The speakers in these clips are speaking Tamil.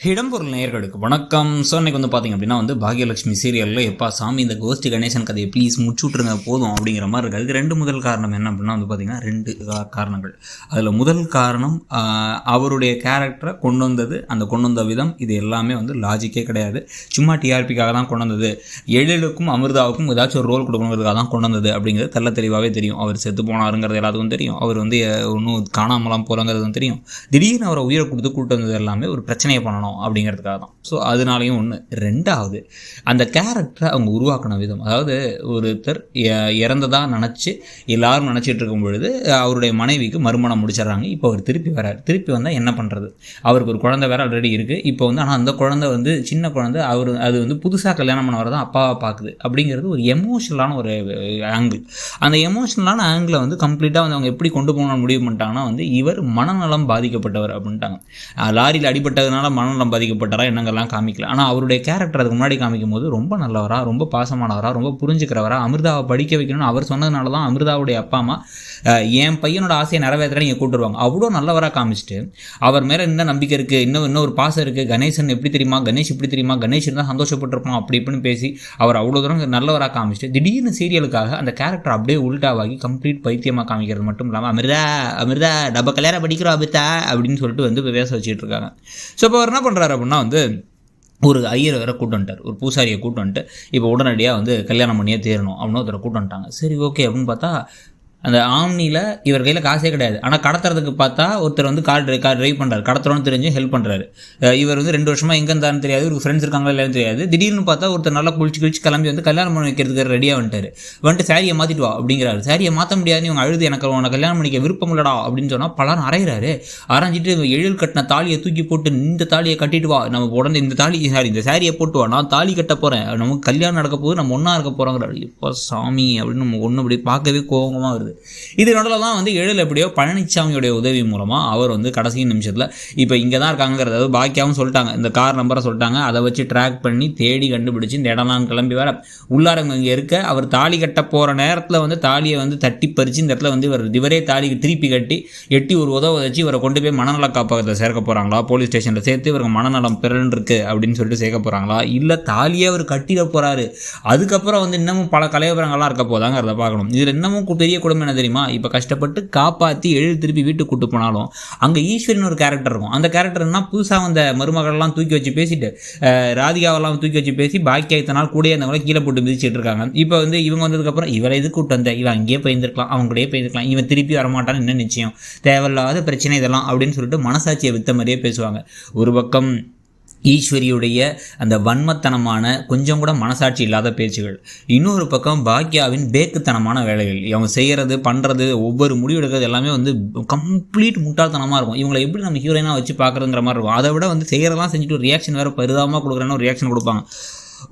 இடம்பொருள் நேயர்களுக்கு வணக்கம். ஸோ இன்றைக்கி பார்த்திங்க அப்படின்னா பாகியலட்சுமி சீரியலில் எப்பா சாமி இந்த கோஸ்ட் கணேசன் கதையை ப்ளீஸ் முடிச்சுட்ருங்க போதும் அப்படிங்கிற மாதிரி இருக்குது. அதுக்கு ரெண்டு முதல் காரணம் என்ன அப்படின்னா பார்த்திங்கன்னா ரெண்டு காரணங்கள். அதில் முதல் காரணம் அவருடைய கேரக்டரை கொண்டு வந்தது, அந்த கொண்டு வந்த விதம், இது எல்லாமே லாஜிக்கே கிடையாது. சும்மா டிஆர்பிக்காக தான் கொண்டு வந்தது. எழிலுக்கும் அமிர்தாவுக்கும் ஏதாச்சும் ஒரு ரோல் கொடுக்கணுங்கிறதுக்காக தான் கொண்டு வந்தது அப்படிங்கிறது தெல்ல தெளிவாகவே தெரியும். அவர் செத்து போனாருங்கிறது எல்லாத்துக்கும் தெரியும். அவர் ஒன்றும் காணாமலாம் போகிறங்கிறதும் தெரியும். திடீர்னு அவரை உயிரை கொடுத்து கூட்டு வந்தது எல்லாமே ஒரு பிரச்சனையை பண்ணணும் அப்படிங்கிறதுக்காக தான். ஸோ அதனாலையும் ஒன்று. ரெண்டாவது, அந்த கேரக்டரை அவங்க உருவாக்கின விதம், அதாவது ஒருத்தர் இறந்ததாக நினச்சி எல்லாரும் நினச்சிட்டு இருக்கும் பொழுது அவருடைய மனைவிக்கு மறுமணம் முடிச்சிடறாங்க. இப்போ அவர் திருப்பி வரார். திருப்பி வந்தால் என்ன பண்ணுறது? அவருக்கு ஒரு குழந்தை வேறு ஆல்ரெடி இருக்குது. இப்போ ஆனால் அந்த குழந்தை சின்ன குழந்தை, அது புதுசாக கல்யாணம் பண்ண வரதான் அப்பாவை பார்க்குது அப்படிங்கிறது ஒரு எமோஷனலான ஒரு ஆங்கிள். அந்த எமோஷனலான ஆங்கிளை கம்ப்ளீட்டாக அவங்க எப்படி கொண்டு போகணும்னு முடிவு பண்ணிட்டாங்கன்னா இவர் மனநலம் பாதிக்கப்பட்டவர் அப்படின்ட்டாங்க. லாரியில் அடிபட்டதுனால மனநலம் பாதிக்கப்பட்டாரா என்னங்கள்லாம் காமிக்கல. ஆனால் அவருடைய கேரக்டர் அதுக்கு முன்னாடி காமிக்கும் போது ரொம்ப நல்லவரா, ரொம்ப பாசமானவரா, ரொம்ப புரிஞ்சுக்கிறவரா, அமிர்தாவை படிக்க வைக்கணும்னு அவர் சொன்னதுனால தான் அமிர்தாவுடைய அப்பா அம்மா என் பையனோட ஆசையை நிறைவேற்ற நீங்கள் கூட்டுருவாங்க அவ்வளோ நல்லவராக காமிச்சிட்டு அவர் மேலே என்ன நம்பிக்கை இருக்குது, இன்னும் ஒரு பாசம் இருக்குது, கணேசன் எப்படி தெரியுமா, கணேஷ் எப்படி தெரியுமா, கணேஷ் தான் சந்தோஷப்பட்டிருப்போம் அப்படி இப்படின்னு பேசி அவர் அவ்வளோ தூரம் நல்லவராக காமிச்சிட்டு திடீர்னு சீரியலுக்காக அந்த கேரக்டர் அப்படியே உல்டாவாகி கம்ப்ளீட் பைத்தியமாக காமிக்கிறது மட்டும் இல்லாமல் அமிர்தா டப்ப கல்யாணம் படிக்கிறோம் அபித்தா அப்படின்னு சொல்லிட்டு பேச வச்சுட்டு இருக்காங்க. ஸோ இப்போ அவர் என்ன பண்ணுறாரு அப்படின்னா ஒரு ஐயர் வேறு கூட்டு வந்துட்டார், ஒரு பூசாரியை கூட்டு வந்துட்டு இப்போ உடனடியாக கல்யாணம் பண்ணியே தேரணும் அப்படின்னு ஒருத்தரை கூட்டு வந்துட்டாங்க. சரி ஓகே அப்படின்னு பார்த்தா அந்த ஆம்னியில் இவர் கையில் காசே கிடையாது. ஆனால் கடத்துறதுக்கு பார்த்தா ஒருத்தர் கார் ட்ரைவ் பண்ணுறாரு, கடத்துறோன்னு தெரிஞ்சு ஹெல்ப் பண்ணுறாரு. இவர் 2 வருஷமாக எங்கே இருந்தாலும் தெரியாது, இவருக்கு ஃப்ரெண்ட்ஸ் இருக்காங்களா இல்லைன்னு தெரியாது. திடீர்னு பார்த்தா ஒருத்தர் நல்லா குளிச்சு கிளம்பி கல்யாணம் பண்ணி வைக்கிறதுக்கு ரெடியாக வந்துட்டு சாரியை மாற்றிட்டு வா அப்படிங்கிறாரு. சாரியை மாற்ற முடியாதுன்னு இவங்க அழுது எனக்கு உனக்கு கல்யாணம் பண்ணிக்க விருப்பம் இல்லடா அப்படின்னு சொன்னால் பலரும் அரைகிறாரு. அரைஞ்சிட்டு எழில் கட்டின தாலியை தூக்கி போட்டு இந்த தாலியை கட்டிட்டு வா, நம்ம உடனே இந்த சாரியை போட்டு வா, நான் தாலி கட்ட போகிறேன், நமக்கு கல்யாணம் நடக்க போது, நம்ம ஒன்றா இருக்க போகிறோங்கிறாரு. இப்போ சாமி அப்படின்னு நம்ம ஒன்று அப்படி பார்க்கவே கோபமாக வருது. இது நடுவில் தான் எழில் எப்படியோ பழனிசாமியோடைய உதவி மூலமாக அவர் கடைசி நிமிஷத்தில் இப்போ இங்கே தான் இருக்காங்கிறது பாக்கியாவும் சொல்லிட்டாங்க, இந்த கார் நம்பரை சொல்லிட்டாங்க. அதை வச்சு ட்ராக் பண்ணி தேடி கண்டுபிடிச்சி இந்த இடம்லாம் கிளம்பி வர உள்ளாரங்க இங்கே இருக்க அவர் தாலி கட்ட போகிற நேரத்தில் தாலியை தட்டி பறித்து இந்த இடத்துல இவரே தாலிக்கு திருப்பி கட்டி எட்டி ஒரு உதவ வச்சு இவரை கொண்டு போய் மனநல காப்பகத்தில் சேர்க்க போகிறாங்களா, போலீஸ் ஸ்டேஷனில் சேர்த்து இவருக்கு மனநலம் பிறன்ருக்கு அப்படின்னு சொல்லிட்டு சேர்க்க போகிறாங்களா, இல்லை தாலியை அவர் கட்டிட போகிறாரு அதுக்கப்புறம் இன்னமும் பல கலைவரங்கள்லாம் இருக்க போதாங்கிறத பார்க்கணும். இதில் இன்னமும் பெரிய குடும்பம் என்ன தெரியுமா, இப்போ கஷ்டப்பட்டு காப்பாற்றி எழில் திருப்பி வீட்டுக்கு கூட்டு போனாலும் அங்கே ஈஸ்வரின் ஒரு கேரக்டர் இருக்கும். அந்த கேரக்டர்னா புதுசாக வந்த மருமகளெல்லாம் தூக்கி வச்சு பேசிட்டு ராதிகாவெல்லாம் தூக்கி வச்சு பேசி பாக்கி ஆயிரத்தினால் கூட இருந்தவங்கள கீழே போட்டு மிதிச்சிட்டு இருக்காங்க. இப்போ இவங்க வந்ததுக்கப்புறம் இவரை இது கூட்டு வந்த இவன் அங்கேயே போயிருந்துருக்கலாம், அவங்க கூடயே போயிருக்கலாம், இவன் திருப்பி வரமாட்டான்னு என்ன நிச்சயம், தேவையில்லாத பிரச்சனை இதெல்லாம் அப்படின்னு சொல்லிட்டு மனசாட்சியை வித்த மாதிரியே பேசுவாங்க. ஒரு பக்கம் ஈஸ்வரியுடைய அந்த வன்மத்தனமான கொஞ்சம் கூட மனசாட்சி இல்லாத பேச்சுகள், இன்னொரு பக்கம் பாக்யாவின் பேக்குத்தனமான வேலைகள், அவங்க செய்கிறது பண்ணுறது ஒவ்வொரு முடிவு எடுக்கிறது எல்லாமே கம்ப்ளீட் முட்டாள்தனமாக இருக்கும். இவங்களை எப்படி நம்ம ஹீரோயினாக வச்சு பார்க்குறதுங்கிற மாதிரி இருக்கும். அதை விட செய்கிறதெல்லாம் செஞ்சுட்டு ஒரு ரியாக்ஷன் வேறு பரிதாபமாக கொடுக்குறேன்னு ஒரு ரியாக்ஷன் கொடுப்பாங்க.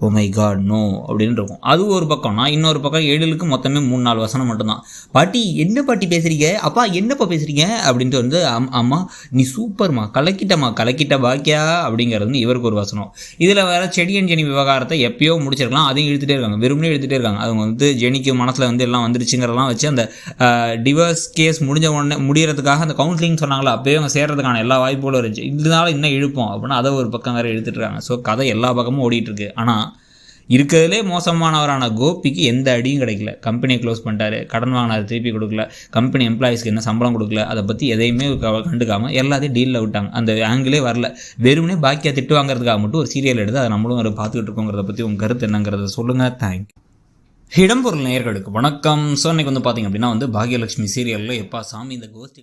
ஓ மை காட் நோ அப்படின்னு இருக்கும். அது ஒரு பக்கம்னா இன்னொரு பக்கம் எழிலுக்கு மொத்தமே 3-4 வசனம் மட்டும்தான். பாட்டி என்ன பாட்டி பேசுகிறீங்க, அப்பா என்னப்பா பேசுகிறீங்க அப்படின்ட்டு அம்மா நீ சூப்பர்மா கலக்கிட்ட பாக்கியா அப்படிங்கிறது இவருக்கு ஒரு வசனம். இதில் வேறு செடியன் ஜெனி விவகாரத்தை எப்பயோ முடிச்சிருக்கலாம், அதையும் இழுத்துகிட்டே இருக்காங்க, வெறுமனே இழுத்துகிட்டே இருக்காங்க. அவங்க ஜெனிக்கு மனசில் எல்லாம் வந்துருச்சுங்கிறதெல்லாம் வச்சு அந்த டிவோர்ஸ் கேஸ் முடிஞ்ச உடனே முடிகிறதுக்காக அந்த கவுன்சிலிங் சொன்னாங்களா, அப்போயே அவங்க சேர்றதுக்கான எல்லா வாய்ப்புகளும் இருந்துச்சு. இதனால இன்னும் இழுப்போம் அப்படின்னா அதை ஒரு பக்கம் வேறு இழுத்துட்டு இருக்காங்க. ஸோ கதை எல்லா பக்கமும் ஓடிட்டு இருக்கு. ஆனால் இருக்கிறதுலே மோசமானவரான கோபிக்கு எந்த அடியும் கிடைக்கல. கம்பெனியை க்ளோஸ் பண்ணிட்டாரு, கடன் வாங்கினார் திருப்பி கொடுக்கல, கம்பெனி எம்ப்ளாயிஸ்க்கு என்ன சம்பளம் கொடுக்கல, அதை பற்றி எதையுமே கண்டுக்காமல் எல்லாத்தையும் டீலில் விட்டாங்க. அந்த ஆங்கிளே வரல. வெறுமனே பாக்கியா திட்டு வாங்குறதுக்காக மட்டும் ஒரு சீரியல் எடுத்து அதை நம்மளும் பார்த்துக்கிட்டு இருக்கோங்கிறத பற்றி உங்கள் கருத்து என்னங்கிறத சொல்லுங்கள். தேங்க்யூ. இடம்பொருள் நேயர்களுக்கு வணக்கம். ஸோ இன்னைக்கு பார்த்திங்க அப்படின்னா பாகியலட்சுமி சீரியலில் எப்பா சாமி இந்த கோஸ்ட்